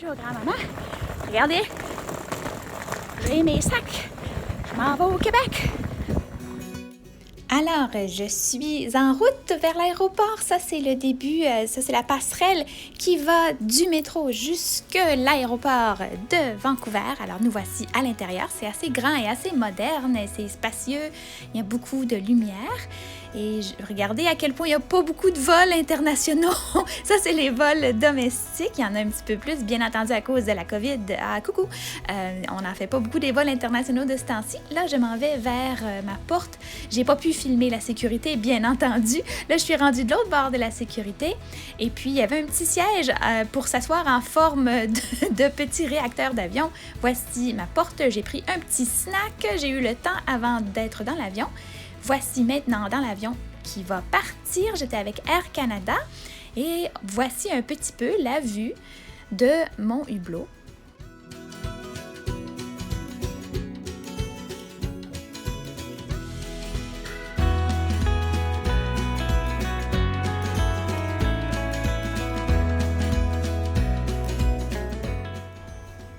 Bonjour grand-maman. Regardez, j'ai mes sacs. Je m'en vais au Québec. Alors, je suis en route vers l'aéroport. Ça, c'est le début. Ça, c'est la passerelle qui va du métro jusque l'aéroport de Vancouver. Alors, nous voici à l'intérieur. C'est assez grand et assez moderne. C'est spacieux. Il y a beaucoup de lumière. Et regardez à quel point il n'y a pas beaucoup de vols internationaux. Ça, c'est les vols domestiques. Il y en a un petit peu plus, bien entendu, à cause de la COVID. Ah, coucou! On n'en fait pas beaucoup des vols internationaux de ce temps-ci. Là, je m'en vais vers ma porte. J'ai pas pu filmer la sécurité, bien entendu. Là, je suis rendue de l'autre bord de la sécurité. Et puis, il y avait un petit siège pour s'asseoir en forme de petit réacteur d'avion. Voici ma porte. J'ai pris un petit snack. J'ai eu le temps avant d'être dans l'avion. Voici maintenant dans l'avion qui va partir. J'étais avec Air Canada et voici un petit peu la vue de mon hublot.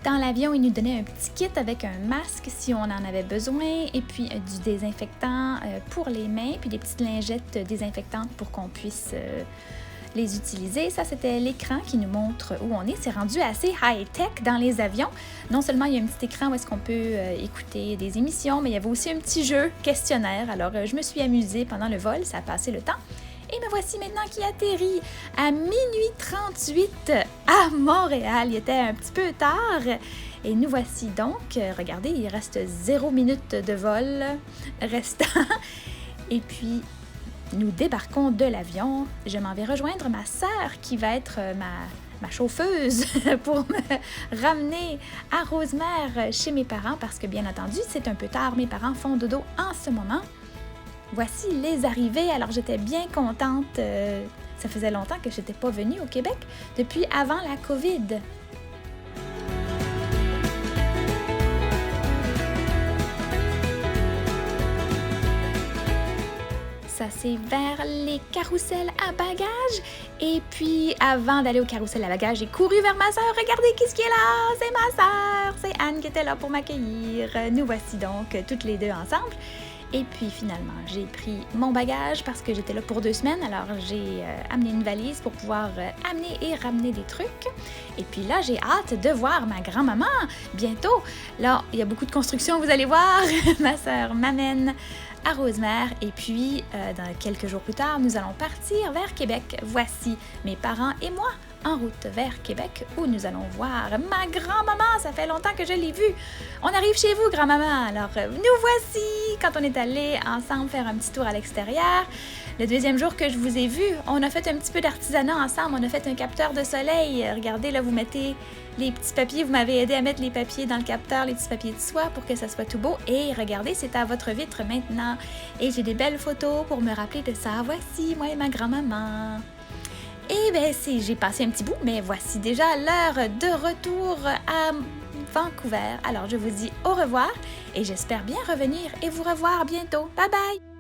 Dans l'avion, ils nous donnaient un petit kit avec un masque si on en avait besoin et puis du désinfectant pour les mains, puis des petites lingettes désinfectantes pour qu'on puisse les utiliser. Ça, c'était l'écran qui nous montre où on est. C'est rendu assez high-tech dans les avions. Non seulement il y a un petit écran où est-ce qu'on peut écouter des émissions, mais il y avait aussi un petit jeu questionnaire. Alors, je me suis amusée pendant le vol, ça a passé le temps. Et me voici maintenant qui atterrit à minuit 38 à Montréal. Il était un petit peu tard. Et nous voici donc. Regardez, il reste 0 minute de vol restant. Et puis, nous débarquons de l'avion. Je m'en vais rejoindre ma sœur qui va être ma chauffeuse pour me ramener à Rosemère chez mes parents parce que, bien entendu, c'est un peu tard. Mes parents font dodo en ce moment. Voici les arrivées. Alors, j'étais bien contente. Ça faisait longtemps que je n'étais pas venue au Québec, depuis avant la COVID. Ça, c'est vers les carousels à bagages. Et puis, avant d'aller au carrousel à bagages, j'ai couru vers ma sœur. Regardez qui est là! C'est ma sœur! C'est Anne qui était là pour m'accueillir. Nous voici donc toutes les deux ensemble. Et puis finalement, j'ai pris mon bagage parce que j'étais là pour 2 semaines. Alors j'ai amené une valise pour pouvoir amener et ramener des trucs. Et puis là, j'ai hâte de voir ma grand-maman bientôt. Là, il y a beaucoup de construction, vous allez voir. Ma sœur m'amène à Rosemère. Et puis, dans quelques jours plus tard, nous allons partir vers Québec. Voici mes parents et moi en route vers Québec où nous allons voir ma grand-maman. Ça fait longtemps que je l'ai vue. On arrive chez vous, grand-maman. Alors, nous voici quand on est allés ensemble faire un petit tour à l'extérieur. Le 2e jour que je vous ai vu, on a fait un petit peu d'artisanat ensemble. On a fait un capteur de soleil. Regardez, là, vous mettez les petits papiers. Vous m'avez aidé à mettre les papiers dans le capteur, les petits papiers de soie pour que ça soit tout beau. Et regardez, c'est à votre vitre maintenant. Et j'ai des belles photos pour me rappeler de ça. Voici, moi et ma grand-maman. Et bien, j'ai passé un petit bout, mais voici déjà l'heure de retour à Vancouver. Alors, je vous dis au revoir et j'espère bien revenir et vous revoir bientôt. Bye bye!